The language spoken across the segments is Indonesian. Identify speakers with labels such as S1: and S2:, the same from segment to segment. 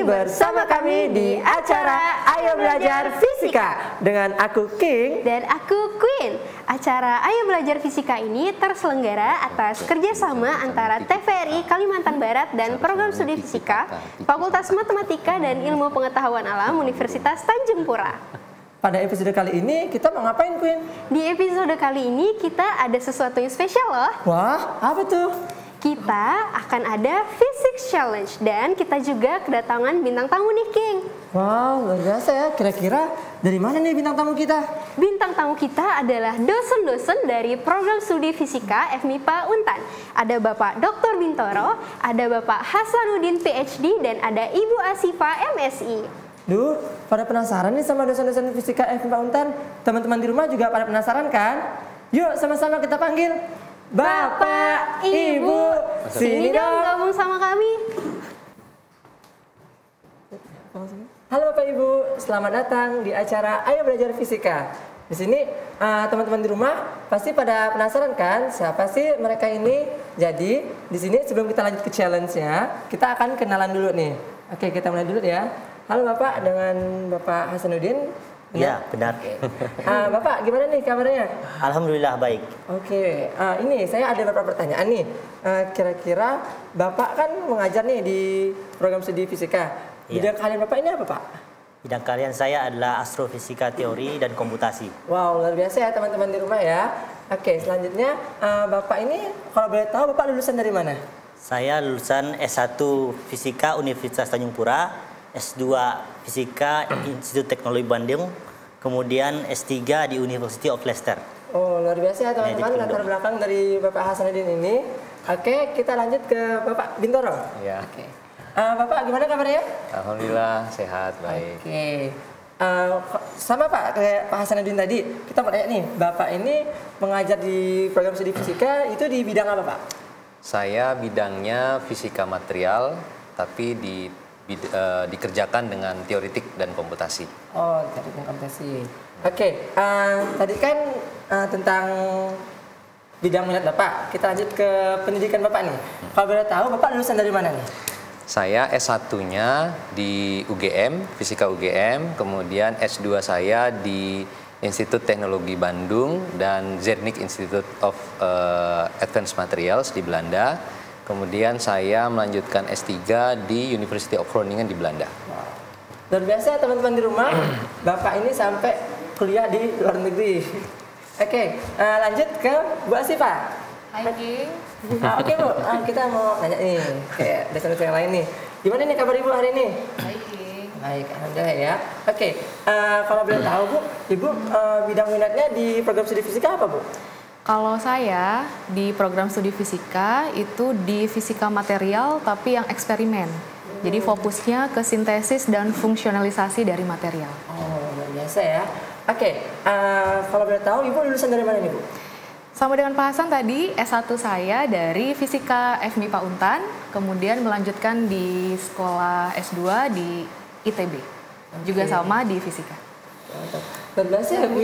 S1: bersama kami di acara Ayo Belajar Fisika dengan aku King
S2: dan aku Queen. Acara Ayo Belajar Fisika ini terselenggara atas kerjasama antara TVRI Kalimantan Barat dan Program Studi Fisika, Fakultas Matematika dan Ilmu Pengetahuan Alam Universitas Tanjung Pura.
S1: Pada episode kali ini kita mau ngapain, Queen?
S2: Di episode kali ini kita ada sesuatu yang spesial loh.
S1: Wah, apa tuh?
S2: Kita akan ada Physics Challenge dan kita juga kedatangan bintang tamu nih, King.
S1: Wow, luar biasa ya. Kira-kira dari mana nih bintang tamu kita?
S2: Bintang tamu kita adalah dosen-dosen dari Program Studi Fisika FMIPA Untan. Ada Bapak Dr. Bintoro, ada Bapak Hasanuddin PhD, dan ada Ibu Asifa MSI.
S1: Duh, pada penasaran nih sama dosen-dosen fisika FMIPA Untan? Teman-teman di rumah juga pada penasaran kan? Yuk sama-sama kita panggil Bapak, Ibu,
S2: sini dong gabung sama kami.
S1: Halo Bapak Ibu, selamat datang di acara Ayo Belajar Fisika. Di sini teman-teman di rumah pasti pada penasaran kan siapa sih mereka ini? Jadi di sini sebelum kita lanjut ke challenge-nya, kita akan kenalan dulu nih. Oke, kita mulai dulu ya. Halo Bapak, dengan Bapak Hasanuddin.
S3: Ya, benar.
S1: Bapak, gimana nih kabarnya?
S3: Alhamdulillah baik.
S1: Oke, ini saya ada beberapa pertanyaan nih. Kira-kira Bapak kan mengajar nih di program studi fisika. Bidang kalian Bapak ini apa, Pak?
S3: Bidang kalian saya adalah astrofisika teori dan komputasi.
S1: Wow, luar biasa ya teman-teman di rumah ya. Oke, selanjutnya Bapak ini kalau boleh tahu Bapak lulusan dari mana?
S3: Saya lulusan S1 Fisika Universitas Tanjung Pura, S2 Fisika Institut Teknologi Bandung, kemudian S3 di University of Leicester.
S1: Oh, luar biasa ya teman-teman latar belakang dari Bapak Hasanuddin ini. Oke, kita lanjut ke Bapak Bintoro.
S4: Ya.
S1: Oke. Bapak gimana kabarnya?
S4: Alhamdulillah sehat, baik.
S1: Oke. Sama Pak kayak Pak Hasanuddin tadi, kita mau tanya nih, Bapak ini mengajar di program studi fisika itu di bidang apa, Pak? Saya
S4: bidangnya fisika material, tapi dikerjakan dengan teoritik dan komputasi.
S1: Oh, teoritik dan komputasi. Oke, tadi kan tentang bidang minat Bapak. Kita lanjut ke pendidikan Bapak nih. Kalau boleh tahu, Bapak lulusan dari mana nih?
S4: Saya S1-nya di UGM, Fisika UGM, kemudian S2 saya di Institut Teknologi Bandung dan Zernike Institute of Advanced Materials di Belanda. Kemudian saya melanjutkan S3 di University of Groningen di Belanda.
S1: Wow. Luar biasa teman-teman di rumah, Bapak ini sampai kuliah di luar negeri. Oke, lanjut ke Bu Asifa.
S5: Hai, King.
S1: Oke Bu, kita mau nanya nih, kayak dosen-dosen yang lain nih. Gimana nih kabar Ibu hari ini?
S5: Baik, King.
S1: Baik, alhamdulillah ya. Oke, kalau boleh tahu Bu, Ibu bidang minatnya di program studi fisika apa Bu?
S5: Kalau saya di program studi fisika itu di fisika material tapi yang eksperimen. Jadi fokusnya ke sintesis dan fungsionalisasi dari material.
S1: Oh, luar biasa ya. Oke, kalau boleh tahu Ibu lulusan dari mana nih Bu?
S5: Sama dengan Pak Hasan tadi, S1 saya dari Fisika FMIPA Untan, kemudian melanjutkan di sekolah S2 di ITB. Juga sama di fisika.
S1: Berbiasa ya Bu?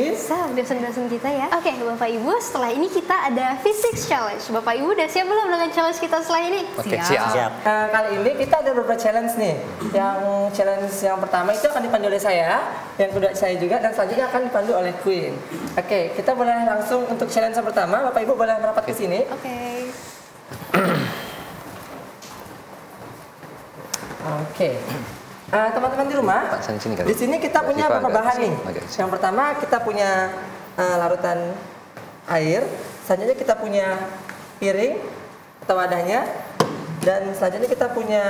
S2: Dosen-dosen kita ya. Oke, Bapak Ibu, setelah ini kita ada Physics Challenge. Bapak Ibu udah siap belum dengan challenge kita setelah ini?
S4: Oke, siap.
S1: Kali ini kita ada beberapa challenge nih. Yang challenge yang pertama itu akan dipandu oleh saya, yang kedua saya juga, dan selanjutnya akan dipandu oleh Queen. Oke, kita boleh langsung untuk challenge yang pertama. Bapak Ibu boleh merapat ke sini.
S5: Oke.
S1: Oke. Teman-teman di rumah, di sini kita punya beberapa bahan nih. Yang pertama kita punya larutan air, selanjutnya kita punya piring atau wadahnya, dan selanjutnya kita punya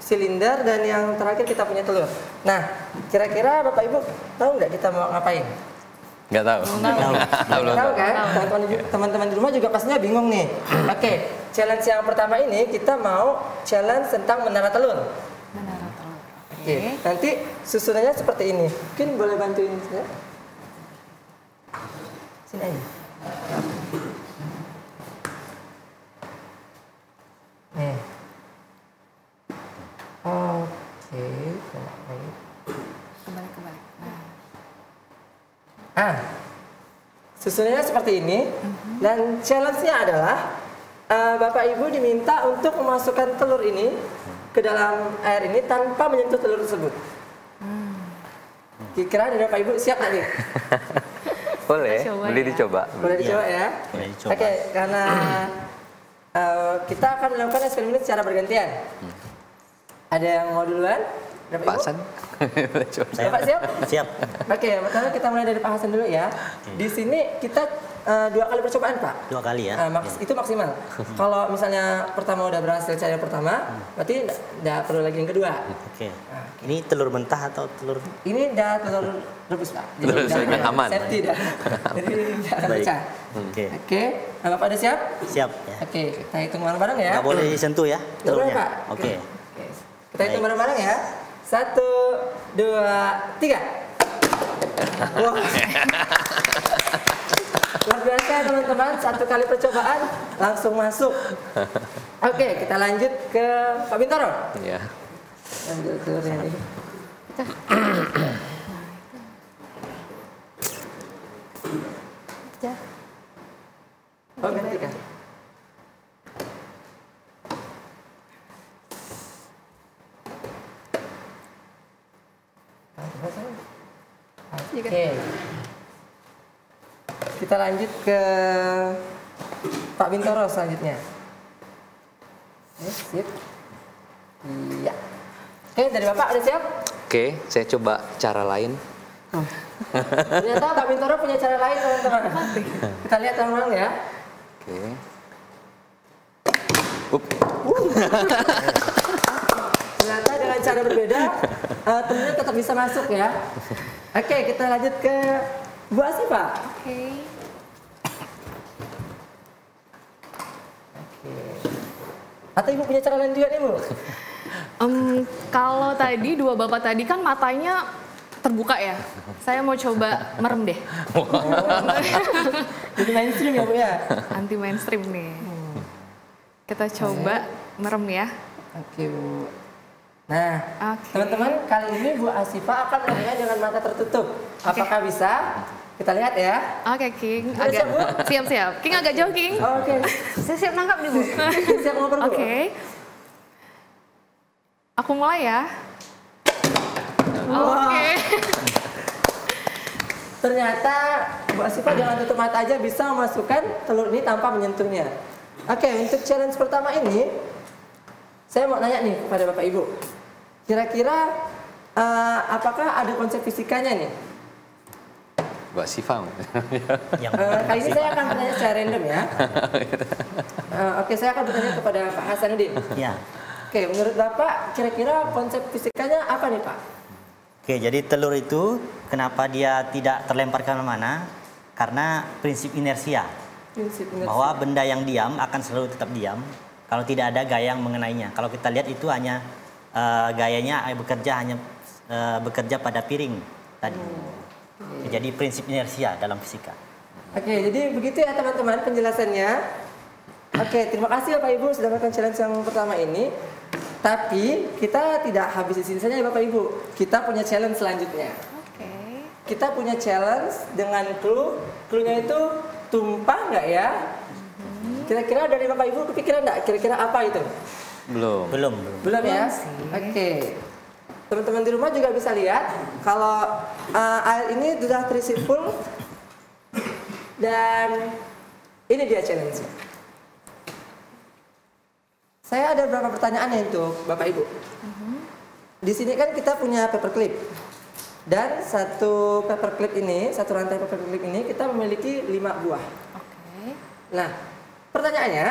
S1: silinder, dan yang terakhir kita punya telur. Nah, kira-kira Bapak Ibu tahu nggak kita mau ngapain?
S4: Nggak tahu.
S1: Tahu kan? Teman-teman di rumah juga pastinya bingung nih. Oke, challenge yang pertama ini kita mau challenge tentang menara telur. Oke, nanti susunannya seperti ini. Mungkin boleh bantuin saya? Sini aja. Nih. Oke,
S5: Kembali.
S1: Susunannya seperti ini. Dan challenge-nya adalah Bapak Ibu diminta untuk memasukkan telur ini ke dalam air ini tanpa menyentuh telur tersebut? Kira-kira dari Bapak Ibu siap nggak nih?
S4: Boleh,
S5: Coba
S4: boleh
S5: ya.
S4: dicoba.
S1: Boleh dicoba ya?
S3: Boleh dicoba.
S1: Oke, karena kita akan melakukan eksperimen ini secara bergantian. Ada yang mau duluan? Bapak
S4: Pak
S1: Ibu?
S4: Hasan, boleh coba.
S1: Bapak siap?
S3: Siap.
S1: Oke, pertama kita mulai dari Pak Hasan dulu ya. Di sini kita 2 kali percobaan, Pak.
S3: 2 kali ya.
S1: Itu maksimal. Kalau misalnya pertama udah berhasil cari yang pertama, berarti nggak perlu lagi yang kedua.
S3: Oke. Ini telur mentah atau telur?
S1: Ini udah telur rebus, Pak.
S4: Telur rebus,
S1: udah
S4: aman.
S1: Safety dah. Jadi nggak akan
S3: Baik.
S1: pecah.
S3: Oke.
S1: Oke, Bapak udah siap?
S3: Siap ya.
S1: Oke, kita hitung bareng-bareng ya.
S3: Nggak boleh disentuh ya
S1: Nggak boleh,
S3: telurnya.
S1: Pak.
S3: Oke.
S1: Oke. Kita hitung
S3: Baik.
S1: bareng-bareng ya. 1, 2, 3. Wah. Luar biasa teman-teman, 1 kali percobaan langsung masuk. Oke, kita lanjut ke Pak Bintoro.
S4: Ya.
S1: Ambil telurnya nih. Oh, ganti kan? Oke. Kita lanjut ke Pak Bintoro selanjutnya. Sip. Iya. Oke, dari Bapak udah siap?
S4: Oke, saya coba cara lain.
S1: Ternyata Pak Bintoro punya cara lain, teman-teman. Kita lihat teman-teman ya.
S4: Oke.
S1: Ternyata dengan cara berbeda, telurnya tetap bisa masuk ya. Oke, kita lanjut ke Bu Asifa.
S5: Oke.
S1: Atau Ibu punya cara lain juga nih, Bu?
S5: Kalau tadi 2 bapak tadi kan matanya terbuka ya. Saya mau coba merem deh.
S1: Jadi mainstream ya, Bu ya?
S5: Anti mainstream nih. Kita coba merem ya.
S1: Oke, Bu. Nah,
S5: Oke.
S1: teman-teman, kali ini Bu Asifa akan melihat dengan mata tertutup. Apakah bisa? Kita lihat ya.
S5: Oke, King.
S1: Udah siap, Bu?
S5: Siap-siap. King agak jauh, King.
S1: Oke.
S2: Saya siap nangkap nih, Bu.
S1: Siap ngobrol, Bu?
S5: Oke. Aku mulai ya. Oke.
S1: Ternyata Bu Asifa jangan tutup mata aja bisa memasukkan telur ini tanpa menyentuhnya. Oke, untuk challenge pertama ini, saya mau nanya nih kepada Bapak Ibu. Kira-kira apakah ada konsep fisikanya nih?
S4: Mbak Siva.
S3: Yang
S1: Kali ini saya akan bertanya secara random ya. Oke, saya akan bertanya kepada Pak Hasanuddin.
S3: ya.
S1: Oke, menurut Bapak kira-kira konsep fisikanya apa nih, Pak?
S3: Oke, jadi telur itu kenapa dia tidak terlempar ke mana-mana? Karena prinsip inersia.
S1: Prinsip inersia.
S3: Bahwa benda yang diam akan selalu tetap diam kalau tidak ada gaya yang mengenainya. Kalau kita lihat itu hanya gayanya bekerja pada piring tadi. Jadi prinsip inersia dalam fisika.
S1: Oke, jadi begitu ya teman-teman penjelasannya. Oke, terima kasih Bapak Ibu sudah melakukan challenge yang pertama ini. Tapi kita tidak habis di sini saja ya Bapak Ibu. Kita punya challenge selanjutnya.
S5: Oke.
S1: Kita punya challenge dengan clue. Clue-nya itu tumpah nggak ya? Kira-kira dari Bapak Ibu kepikiran nggak? Kira-kira apa itu?
S4: Belum.
S3: Belum.
S1: Belum ya? Oke. Teman-teman di rumah juga bisa lihat kalau air ini sudah terisi full dan ini dia challenge-nya. Saya ada beberapa pertanyaan nih untuk Bapak Ibu. Di sini kan kita punya paperclip dan satu paperclip ini, satu rantai paperclip ini kita memiliki 5 buah.
S5: Oke.
S1: Nah, pertanyaannya,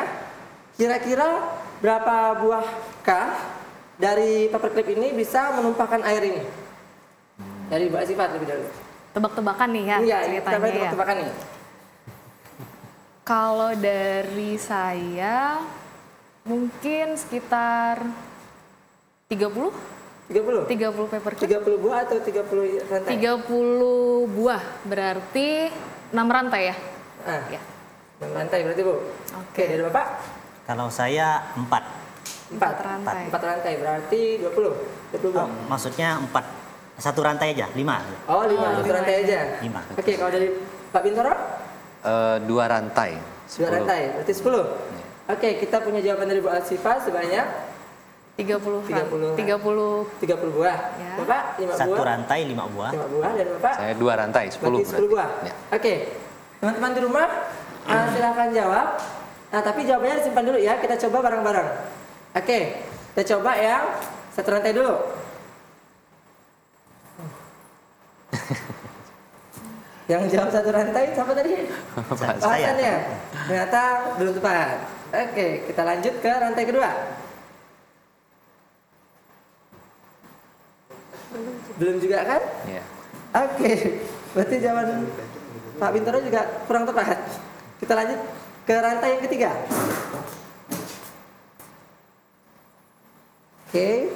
S1: kira-kira berapa buahkah dari paperclip ini bisa menumpahkan air ini? Dari Bu Asifat lebih dulu.
S5: Tebak-tebakan nih ya
S1: Iya, ini
S5: ceritanya ya.
S1: tebak-tebakan nih.
S5: Kalau dari saya mungkin sekitar 30
S1: 30?
S5: 30 paperclip.
S1: 30 buah atau 30 rantai?
S5: 30 buah berarti 6 rantai ya?
S1: Ah,
S5: Ya.
S1: 6 rantai berarti Bu. Oke, dari Bapak?
S3: Kalau saya 4.
S1: 4
S5: rantai.
S1: 4 rantai berarti 20. 20 buah.
S3: Maksudnya 4. Satu rantai aja, 5.
S1: Oh, 5, satu rantai aja.
S3: 5.
S1: Oke, kalau dari Pak Bintoro?
S4: 2 rantai.
S1: 2 rantai, berarti 10. Oke, kita punya jawaban dari Bu Asifa sebanyak
S5: 30
S1: 30.
S5: 30
S1: 30 buah.
S5: Ya.
S1: Bapak 5
S3: Satu
S1: buah.
S3: rantai 5 buah.
S1: 5 buah dan Bapak
S4: Saya 2 rantai, 10
S1: berarti 10 buah.
S4: Ya.
S1: Oke. Teman-teman di rumah silahkan jawab. Nah, tapi jawabannya disimpan dulu ya. Kita coba bareng-bareng. Oke. Kita coba yang satu rantai dulu. Yang jawab satu rantai siapa tadi?
S4: Pak
S1: Pak Hasan ya. Ternyata belum tepat. Oke, kita lanjut ke rantai kedua. Belum juga kan?
S4: Ya.
S1: Oke, berarti jawaban Pak Bintoro juga kurang tepat. Kita lanjut ke rantai yang ketiga. Oke.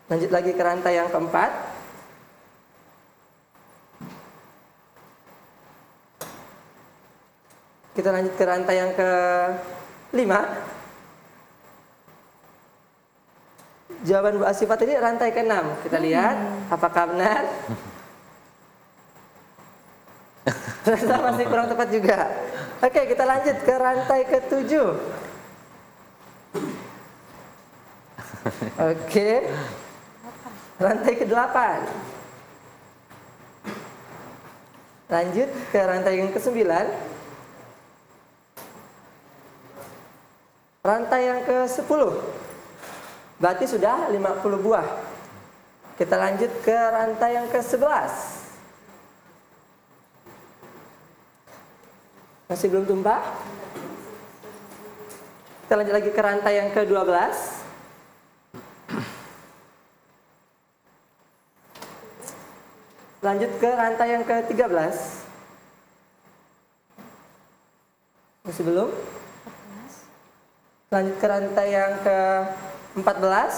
S1: Lanjut lagi ke rantai yang keempat. Kita lanjut ke rantai yang kelima. Jawaban Bu Asifah tadi rantai ke-6. Kita lihat apakah benar. Ternyata masih kurang tepat juga. Oke, kita lanjut ke rantai ke-7. Oke. Rantai ke-8. Lanjut ke rantai yang ke-9. Rantai yang ke-10. Berarti sudah 50 buah. Kita lanjut ke rantai yang ke-11. Masih belum tumpah. Kita lanjut lagi ke rantai yang ke-12. Lanjut ke rantai yang ke-13. Masih belum? Lanjut ke rantai yang ke-14.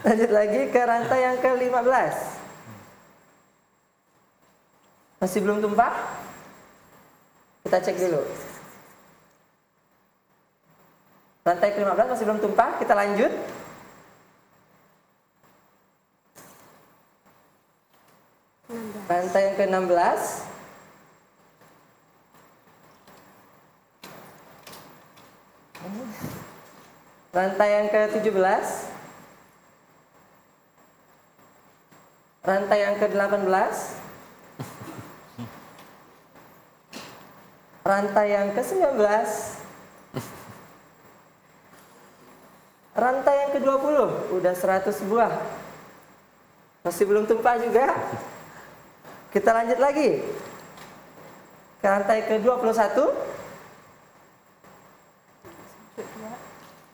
S1: Lanjut lagi ke rantai yang ke-15. Masih belum tumpah? Kita cek dulu. Rantai ke-15 masih belum tumpah, kita lanjut. Rantai yang ke-16. Rantai yang ke-17. Rantai yang ke-18. Rantai yang ke-19. Rantai yang ke-20. Udah 100 buah. Masih belum tumpah juga. Kita lanjut lagi ke rantai ke-21.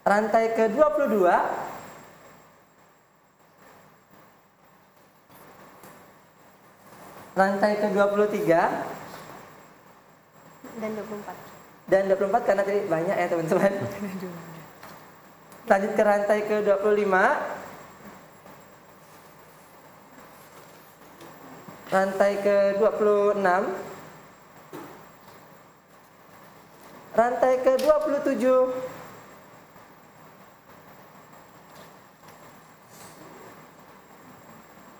S1: Rantai ke-22. Rantai ke-23.
S2: Dan 24.
S1: Dan 24 karena tadi banyak ya teman-teman. Lanjut ke rantai ke-25. Rantai ke-26. Rantai ke-27.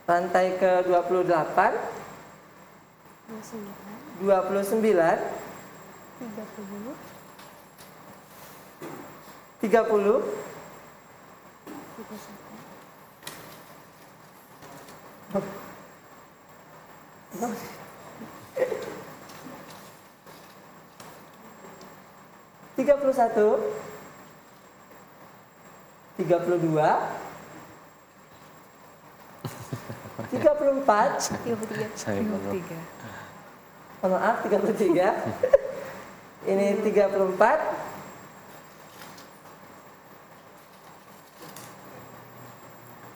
S1: Rantai ke-28. 29. 30. 31. 32. 34.
S5: 33.
S1: Oh, maaf, 33. Ini 34.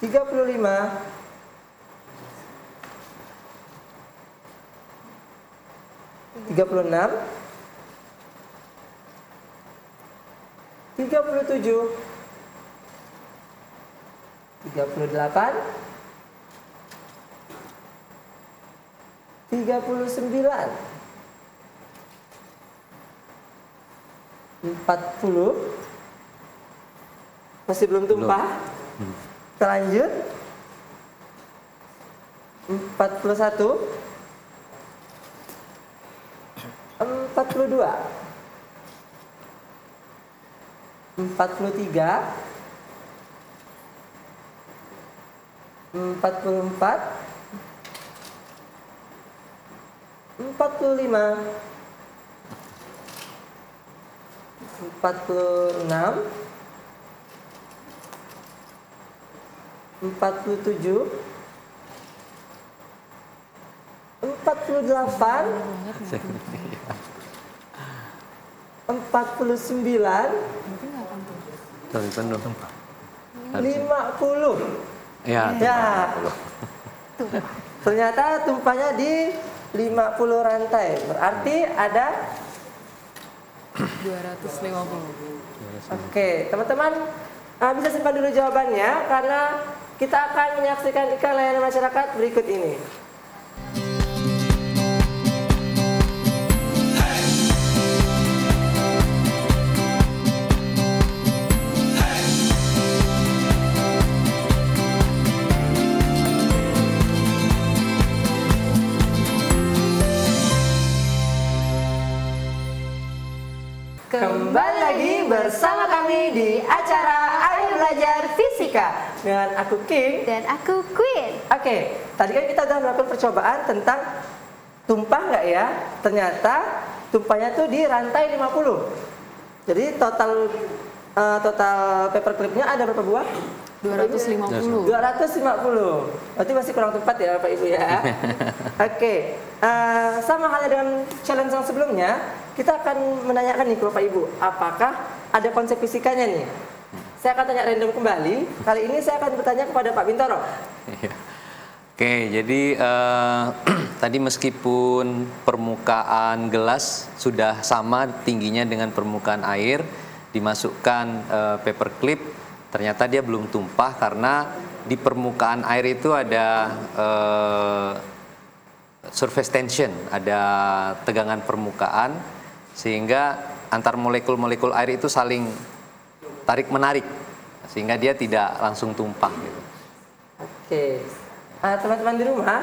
S1: 35. 36. 37. 38. 39. 40. Masih belum tumpah. Kita lanjut. 41. 42. 43, 44, 45, 46, 47, 48, 49,
S4: Tapi penuh.
S1: 50.
S4: Ya.
S1: Ternyata tumpahnya di 50 rantai. Berarti ada
S5: 250.
S1: Oke, teman-teman bisa simpan dulu jawabannya karena kita akan menyaksikan iklan layanan masyarakat berikut ini. Kembali lagi bersama kami di acara Ayo Belajar Fisika dengan aku King
S2: Dan aku Queen.
S1: Oke, tadi kan kita sudah melakukan percobaan tentang tumpah nggak ya? Ternyata tumpahnya tuh di rantai 50. Jadi total paperclipnya ada berapa buah?
S5: 250.
S1: 250. Berarti masih kurang tepat ya Bapak Ibu ya. Oke, sama halnya dengan challenge yang sebelumnya, kita akan menanyakan nih ke Bapak Ibu, apakah ada konsep fisikanya nih? Saya akan tanya random kembali. Kali ini saya akan bertanya kepada Pak Bintoro.
S4: Oke, jadi tadi meskipun permukaan gelas sudah sama tingginya dengan permukaan air, dimasukkan paperclip, ternyata dia belum tumpah karena di permukaan air itu ada surface tension, ada tegangan permukaan, sehingga antar molekul-molekul air itu saling tarik-menarik, sehingga dia tidak langsung tumpah. Gitu.
S1: Oke, teman-teman di rumah,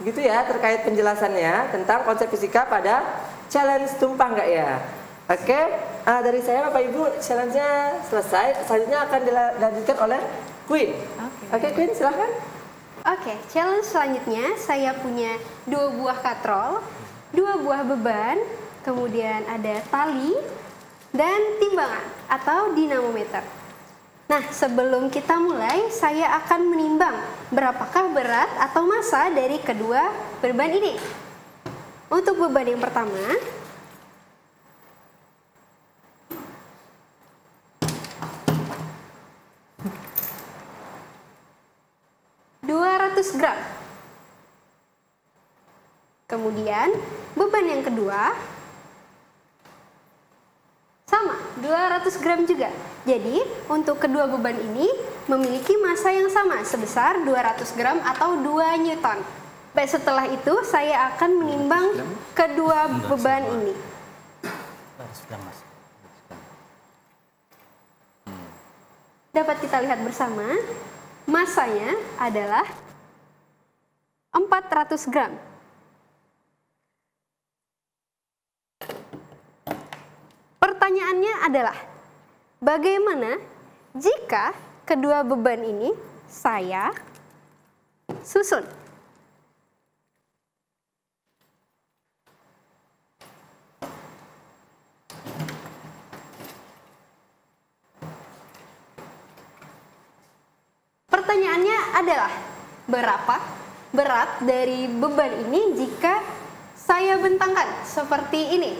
S1: gitu ya terkait penjelasannya tentang konsep fisika pada challenge tumpah nggak ya? Oke, dari saya Bapak Ibu challenge-nya selesai. Selanjutnya akan dilanjutkan oleh Queen. Oke, Queen silahkan.
S2: Oke, challenge selanjutnya saya punya 2 buah katrol, 2 buah beban, kemudian ada tali dan timbangan atau dinamometer. Nah, sebelum kita mulai, saya akan menimbang berapakah berat atau massa dari kedua beban ini. Untuk beban yang pertama, gram. Kemudian beban yang kedua sama 200 gram juga. Jadi untuk kedua beban ini memiliki massa yang sama sebesar 200 gram atau 2 Newton. Baik, setelah itu saya akan menimbang kedua beban ini. Dapat kita lihat bersama, massanya adalah 400 gram. Pertanyaannya adalah, bagaimana jika kedua beban ini saya susun? Pertanyaannya adalah, berapa berat dari beban ini jika saya bentangkan seperti ini?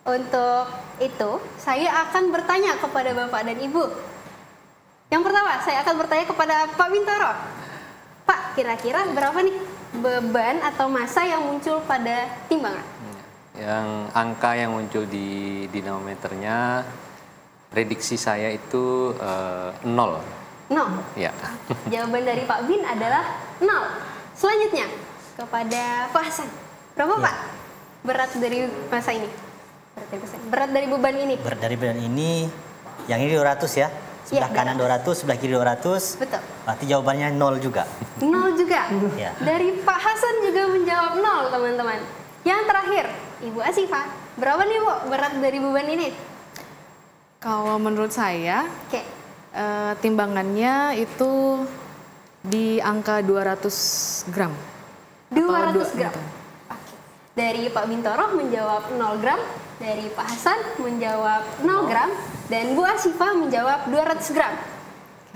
S2: Untuk itu, saya akan bertanya kepada Bapak dan Ibu. Yang pertama, saya akan bertanya kepada Pak Bintoro. Pak, kira-kira berapa nih beban atau massa yang muncul pada timbangan?
S4: Yang angka yang muncul di dinamometernya, prediksi saya itu 0.
S2: 0?
S4: Ya.
S2: Jawaban dari Pak Bin adalah 0. Selanjutnya, kepada Pak Hasan. Berapa Pak berat dari massa ini? Berat dari beban ini?
S3: Berat dari beban ini, yang ini 200 ya. Sebelah kanan 200, sebelah kiri 200.
S2: Betul.
S3: Berarti jawabannya 0 juga.
S2: 0 juga?
S3: Ya.
S2: Dari Pak Hasan juga menjawab 0, teman-teman. Yang terakhir, Ibu Asifah. Berapa nih Bu berat dari beban ini?
S5: Kalau menurut saya,
S2: Oke.
S5: timbangannya itu di angka 200 gram.
S2: 200 gram.
S5: Gitu.
S2: Oke. Dari Pak Bintoro menjawab 0 gram, dari Pak Hasan menjawab 0 gram, dan Bu Asifa menjawab 200 gram.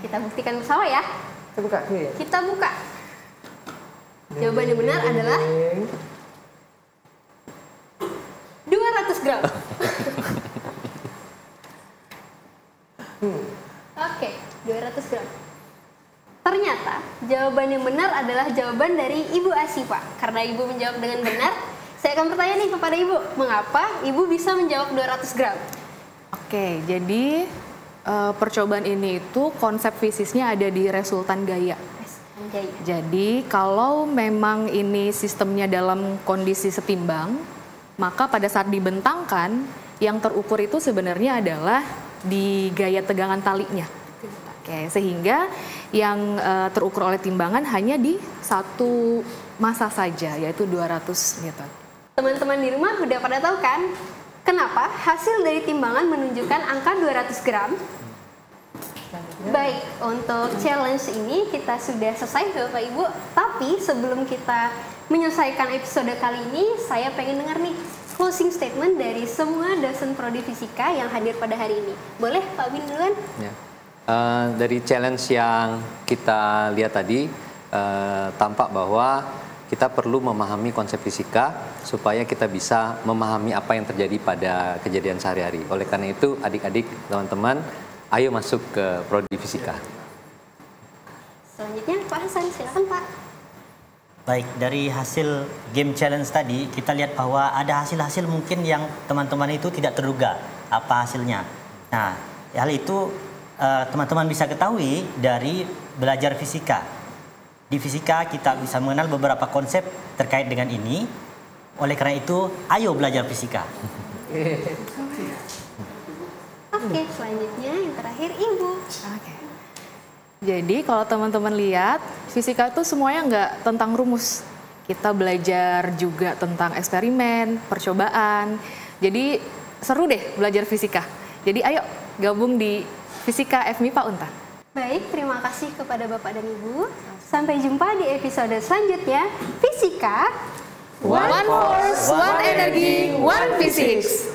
S2: Kita buktikan bersama ya.
S1: Kita buka dulu ya.
S2: Kita buka. Jawaban yang benar adalah 200 gram. Oke, 200 gram. Ternyata jawaban yang benar adalah jawaban dari Ibu Asifa. Karena Ibu menjawab dengan benar, saya akan bertanya nih kepada Ibu, mengapa Ibu bisa menjawab 200 gram?
S5: Oke, jadi percobaan ini itu konsep fisiknya ada di resultan gaya. Jadi kalau memang ini sistemnya dalam kondisi setimbang, maka pada saat dibentangkan, yang terukur itu sebenarnya adalah di gaya tegangan talinya. Oke, sehingga yang terukur oleh timbangan hanya di satu massa saja, yaitu 200 Newton.
S2: Teman-teman di rumah udah pada tahu kan, kenapa hasil dari timbangan menunjukkan angka 200 gram? Baik, untuk challenge ini kita sudah selesai Bapak Ibu. Tapi sebelum kita menyelesaikan episode kali ini, saya pengen dengar nih closing statement dari semua dosen prodi fisika yang hadir pada hari ini. Boleh Pak Bin duluan?
S4: Ya. Dari challenge yang kita lihat tadi, tampak bahwa kita perlu memahami konsep fisika supaya kita bisa memahami apa yang terjadi pada kejadian sehari-hari. Oleh karena itu, adik-adik, teman-teman, ayo masuk ke prodi fisika.
S2: Selanjutnya Pak Hasan, silakan Pak.
S3: Baik, dari hasil game challenge tadi kita lihat bahwa ada hasil-hasil mungkin yang teman-teman itu tidak terduga apa hasilnya. Nah, hal itu teman-teman bisa ketahui dari belajar fisika. Di fisika kita bisa mengenal beberapa konsep terkait dengan ini. Oleh karena itu, ayo belajar fisika.
S2: Oke, selanjutnya yang terakhir Ibu.
S5: Oke. Jadi kalau teman-teman lihat, fisika itu semuanya nggak tentang rumus. Kita belajar juga tentang eksperimen, percobaan. Jadi seru deh belajar fisika. Jadi ayo gabung di Fisika FMIPA Untan.
S2: Baik, terima kasih kepada Bapak dan Ibu. Sampai jumpa di episode selanjutnya. Fisika,
S5: One force, one energy, one physics.